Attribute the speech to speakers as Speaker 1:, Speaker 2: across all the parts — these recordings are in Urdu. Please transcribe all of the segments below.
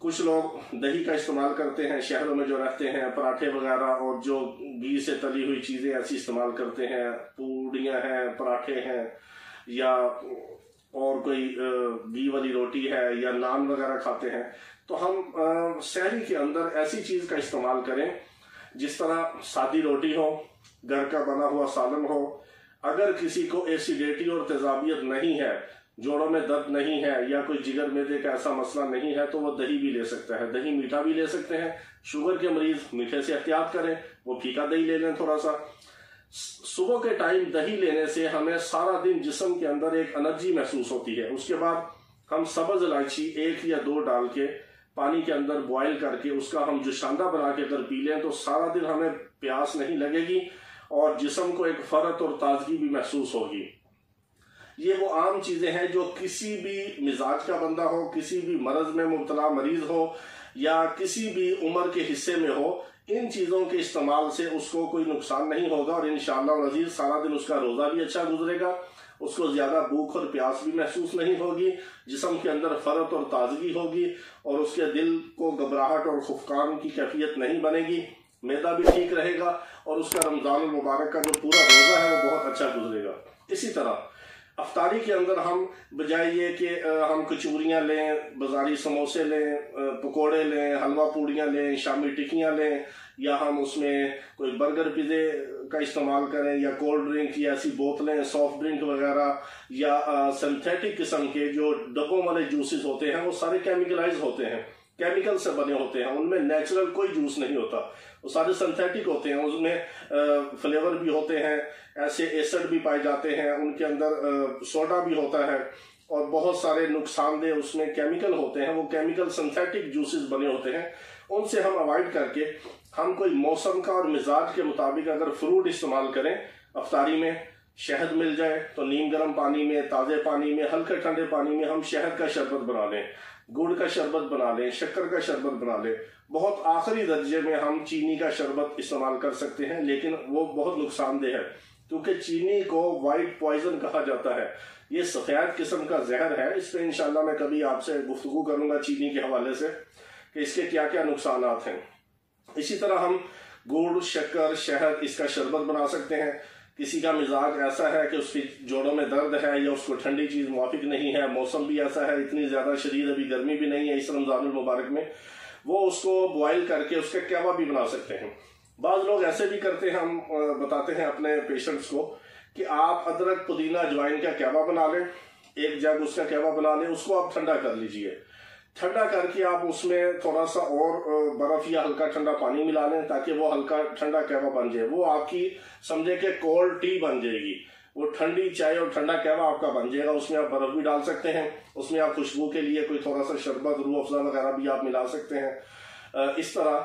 Speaker 1: کچھ لوگ دہی کا استعمال کرتے ہیں، شہروں میں جو رہتے ہیں پراٹھے وغیرہ اور جو گھی سے تلی ہوئی چیزیں ایسی استعمال کرتے ہیں، پوڑیاں ہیں، پراٹھے ہیں، یا اور کوئی گھی والی روٹی ہے یا نان وغیرہ کھاتے ہیں. تو ہم سحری کے اندر ایسی چیز کا استعمال کریں جس طرح سادی روٹی ہو، گھر کا بنا ہوا سالن ہو. اگر کسی کو ایسیڈیٹی اور تیزابیت نہیں ہے، جوڑوں میں درد نہیں ہے، یا کوئی جگر میدے کا ایسا مسئلہ نہیں ہے، تو وہ دہی بھی لے سکتا ہے. دہی میٹھا بھی لے سکتے ہیں. شوگر کے مریض میٹھے سے احتیاط کریں، وہ پھیکا دہی لے لیں تھوڑا سا. صبح کے ٹائم دہی لینے سے ہمیں سارا دن جسم کے اندر ایک انرجی محسوس ہوتی ہے. اس کے بعد ہم سبز الائچی 1 یا 2 ڈال کے پانی کے اندر بوائل کر کے اس کا ہم جوشاندہ بنا کے اگر پی لیں تو سارا دن ہمیں پیاس نہیں لگے گی اور جسم کو ایک فرحت اور تازگی بھی محسوس ہوگی. یہ وہ عام چیزیں ہیں جو کسی بھی مزاج کا بندہ ہو، کسی بھی مرض میں مبتلا مریض ہو یا کسی بھی عمر کے حصے میں ہو، ان چیزوں کے استعمال سے اس کو کوئی نقصان نہیں ہوگا اور انشاءاللہ العزیز سارا دن اس کا روزہ بھی اچھا گزرے گا. اس کو زیادہ بھوک اور پیاس بھی محسوس نہیں ہوگی، جسم کے اندر فرحت اور تازگی ہوگی اور اس کے دل کو گھبراہٹ اور خفقان کی کیفیت نہیں بنے گی. معدہ بھی ٹھیک رہے گا اور اس کا رمضان المبارک کا جو پورا روزہ ہے وہ بہت اچھا گزرے گا. اسی طرح افطاری کے اندر ہم بجائے یہ کہ ہم کچوریاں لیں، بازاری سموسے لیں، پکوڑے لیں، حلوہ پوڑیاں لیں، شامی ٹکیاں لیں، یا ہم اس میں کوئی برگر پیزے کا استعمال کریں، یا کولڈ ڈرنک یا ایسی بوتلیں سافٹ ڈرنک وغیرہ، یا سنتھیٹک قسم کے جو ڈبوں والے جوسز ہوتے ہیں وہ سارے کیمیکلائز ہوتے ہیں، کیمیکل سے بنے ہوتے ہیں. ان میں نیچرل کوئی جوس نہیں ہوتا، وہ سارے سنتھیٹک ہوتے ہیں. اس میں فلیور بھی ہوتے ہیں، ایسے ایسڈ بھی پائے جاتے ہیں، ان کے اندر سوڈا بھی ہوتا ہے اور بہت سارے نقصان دہ اس میں کیمیکل ہوتے ہیں. وہ کیمیکل سنتھیٹک جوسز بنے ہوتے ہیں. ان سے ہم اوائڈ کر کے ہم کوئی موسم کا اور مزاج کے مطابق اگر فروٹ استعمال کریں افطاری میں، شہد مل جائے تو نیم گرم پانی میں، تازے پانی میں، ہلکے ٹھنڈے پانی میں ہم شہد کا شربت بنا لیں، گڑ کا شربت بنا لیں، شکر کا شربت بنا لیں. بہت آخری درجے میں ہم چینی کا شربت استعمال کر سکتے ہیں، لیکن وہ بہت نقصان دہ ہے کیونکہ چینی کو وائٹ پوائزن کہا جاتا ہے. یہ سفید قسم کا زہر ہے. اس پہ انشاءاللہ میں کبھی آپ سے گفتگو کروں گا چینی کے حوالے سے کہ اس کے کیا کیا نقصانات ہیں. اسی طرح ہم گڑ، شکر، شہد اس کا شربت بنا سکتے ہیں. کسی کا مزاج ایسا ہے کہ اس کی جوڑوں میں درد ہے یا اس کو ٹھنڈی چیز موافق نہیں ہے، موسم بھی ایسا ہے، اتنی زیادہ شدید ابھی گرمی بھی نہیں ہے اس رمضان المبارک میں، وہ اس کو بوائل کر کے اس کا قہوہ بھی بنا سکتے ہیں. بعض لوگ ایسے بھی کرتے ہیں، ہم بتاتے ہیں اپنے پیشنٹس کو کہ آپ ادرک، پودینہ، اجوائن کا قہوہ بنا لیں، 1 جگ اس کا قہوہ بنا لیں، اس کو آپ ٹھنڈا کر لیجئے. ٹھنڈا کر کے آپ اس میں تھوڑا سا اور برف یا ہلکا ٹھنڈا پانی ملا لیں تاکہ وہ ہلکا ٹھنڈا قہوہ بن جائے. وہ آپ کی سمجھے کہ کولڈ ٹی بن جائے گی. وہ ٹھنڈی چائے اور ٹھنڈا قہوہ آپ کا بن جائے گا. اس میں آپ برف بھی ڈال سکتے ہیں، اس میں آپ خوشبو کے لیے کوئی تھوڑا سا شربت، روح افزا وغیرہ بھی آپ ملا سکتے ہیں. اس طرح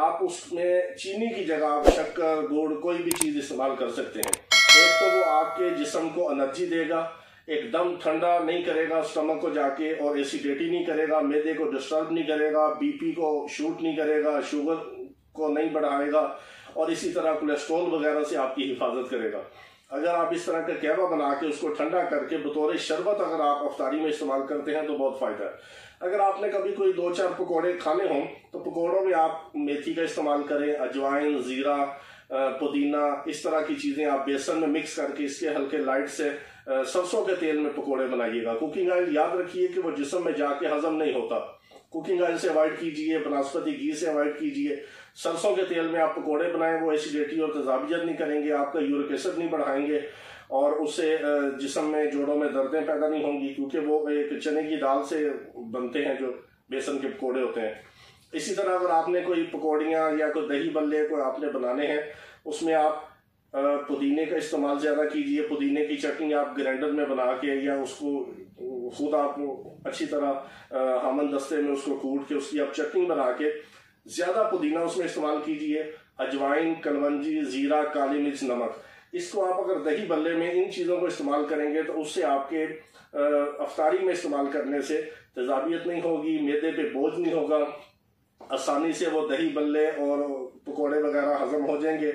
Speaker 1: آپ اس میں چینی کی جگہ آپ شکر، گڑ، کوئی بھی چیز استعمال کر سکتے ہیں. ایک تو وہ آپ کے جسم کو انرجی دے گا، ایک دم ٹھنڈا نہیں کرے گا اسٹمک کو جا کے اور ایسیڈیٹی نہیں کرے گا، معدے کو ڈسٹرب نہیں کرے گا، بی پی کو شوٹ نہیں کرے گا، شوگر کو نہیں بڑھائے گا، اور اسی طرح کولیسٹرول وغیرہ سے آپ کی حفاظت کرے گا. اگر آپ اس طرح کا قہوہ بنا کے اس کو ٹھنڈا کر کے بطور شربت اگر آپ افطاری میں استعمال کرتے ہیں تو بہت فائدہ ہے. اگر آپ نے کبھی کوئی 2-4 پکوڑے کھانے ہوں تو پکوڑوں میں آپ میتھی کا استعمال کریں، اجوائن، زیرہ، پودینہ، اس طرح کی چیزیں آپ بیسن میں مکس کر کے اس کے ہلکے لائٹ سے سرسوں کے تیل میں پکوڑے بنائیے گا. کوکنگ آئل یاد رکھیے کہ وہ جسم میں جا کے ہضم نہیں ہوتا. کوکنگ آئل سے اوائڈ کیجئے، بناسپتی گھی سے اوائڈ کیجئے. سرسوں کے تیل میں آپ پکوڑے بنائیں، وہ ایسیڈیٹی اور تیزابیت نہیں کریں گے، آپ کا یورک ایسڈ نہیں بڑھائیں گے اور اس سے جسم میں جوڑوں میں دردیں پیدا نہیں ہوں گی کیونکہ وہ ایک چنے کی دال سے بنتے ہیں جو بیسن کے پکوڑے ہوتے ہیں. اسی طرح اگر آپ نے کوئی پکوڑیاں یا کوئی دہی بلے کوئی آپ نے بنانے ہیں، اس میں آپ پودینے کا استعمال زیادہ کیجئے. پودینے کی چٹنی آپ گرینڈر میں بنا کے یا اس کو خود آپ اچھی طرح ہامن دستے میں اس کو کوٹ کے اس کی آپ چٹنی بنا کے زیادہ پودینہ اس میں استعمال کیجئے. اجوائن، کلونجی، زیرہ، کالی مرچ، نمک، اس کو آپ اگر دہی بلے میں ان چیزوں کو استعمال کریں گے تو اس سے آپ کے افطاری میں استعمال کرنے سے تیزابیت نہیں ہوگی، معدے پہ بوجھ نہیں ہوگا، آسانی سے وہ دہی بلے اور پکوڑے وغیرہ ہضم ہو جائیں گے.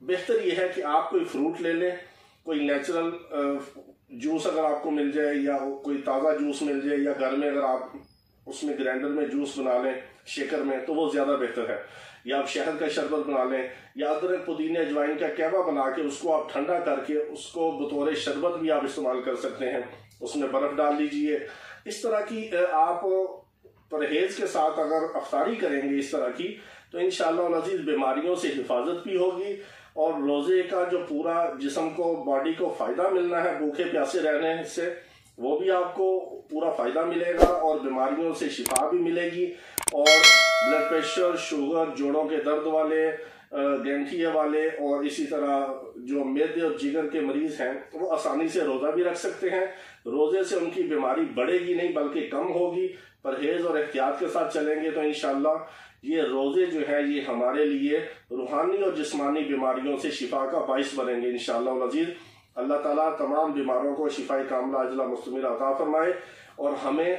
Speaker 1: بہتر یہ ہے کہ آپ کوئی فروٹ لے لیں، کوئی نیچرل جوس اگر آپ کو مل جائے یا کوئی تازہ جوس مل جائے، یا گھر میں اگر آپ اس میں گرینڈر میں جوس بنا لیں شیکر میں تو وہ زیادہ بہتر ہے، یا آپ شہد کا شربت بنا لیں، یا ادرک پودینے اجوائن کا قہوہ بنا کے اس کو آپ ٹھنڈا کر کے اس کو بطور شربت بھی آپ استعمال کر سکتے ہیں، اس میں برف ڈال لیجئے۔ اس طرح کی آپ پرہیز کے ساتھ اگر افطاری کریں گے اس طرح کی تو انشاءاللہ العزیز بیماریوں سے حفاظت بھی ہوگی، اور روزے کا جو پورا جسم کو باڈی کو فائدہ ملنا ہے بھوکے پیاسے رہنے سے وہ بھی آپ کو پورا فائدہ ملے گا، اور بیماریوں سے شفا بھی ملے گی، اور بلڈ پریشر، شوگر، جوڑوں کے درد والے، گینٹھیے والے، اور اسی طرح جو معدے اور جگر کے مریض ہیں وہ آسانی سے روزہ بھی رکھ سکتے ہیں۔ روزے سے ان کی بیماری بڑھے گی نہیں بلکہ کم ہوگی۔ پرہیز اور احتیاط کے ساتھ چلیں گے تو انشاءاللہ یہ روزے جو ہے یہ ہمارے لیے روحانی اور جسمانی بیماریوں سے شفا کا باعث بنیں گے انشاءاللہ العزیز۔ اللہ تعالیٰ تمام بیماروں کو شفاء کاملہ عاجلہ مستمرہ عطا فرمائے، اور ہمیں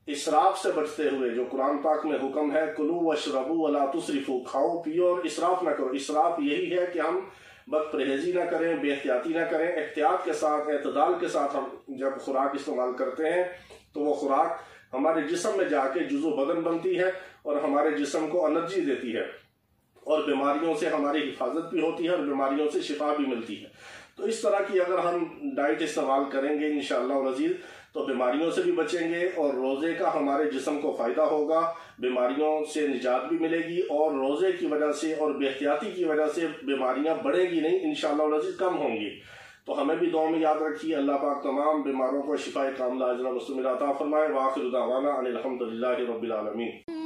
Speaker 1: اسراف سے بچتے ہوئے جو قرآن پاک میں حکم ہے کلوا واشربوا ولا تسرفوا، کھاؤ پیو اور اسراف نہ کرو۔ اسراف یہی ہے کہ ہم بد پرہیزی نہ کریں، بے احتیاطی نہ کریں، احتیاط کے ساتھ اعتدال کے ساتھ ہم جب خوراک استعمال کرتے ہیں تو وہ خوراک ہمارے جسم میں جا کے جزو بدن بنتی ہے اور ہمارے جسم کو انرجی دیتی ہے، اور بیماریوں سے ہماری حفاظت بھی ہوتی ہے اور بیماریوں سے شفا بھی ملتی ہے۔ تو اس طرح کی اگر ہم ڈائٹ استعمال کریں گے انشاءاللہ العزیز تو بیماریوں سے بھی بچیں گے، اور روزے کا ہمارے جسم کو فائدہ ہوگا، بیماریوں سے نجات بھی ملے گی، اور روزے کی وجہ سے اور بے احتیاطی کی وجہ سے بیماریاں بڑھیں گی نہیں، انشاءاللہ العزیز کم ہوں گی۔ تو ہمیں بھی دعا میں یاد رکھیے، اللہ پاک تمام بیماروں کو شفاء کاملہ عاجلہ مستمرہ عطا فرمائے۔ وآخر دعوانا ان الحمدللہ رب العالمین۔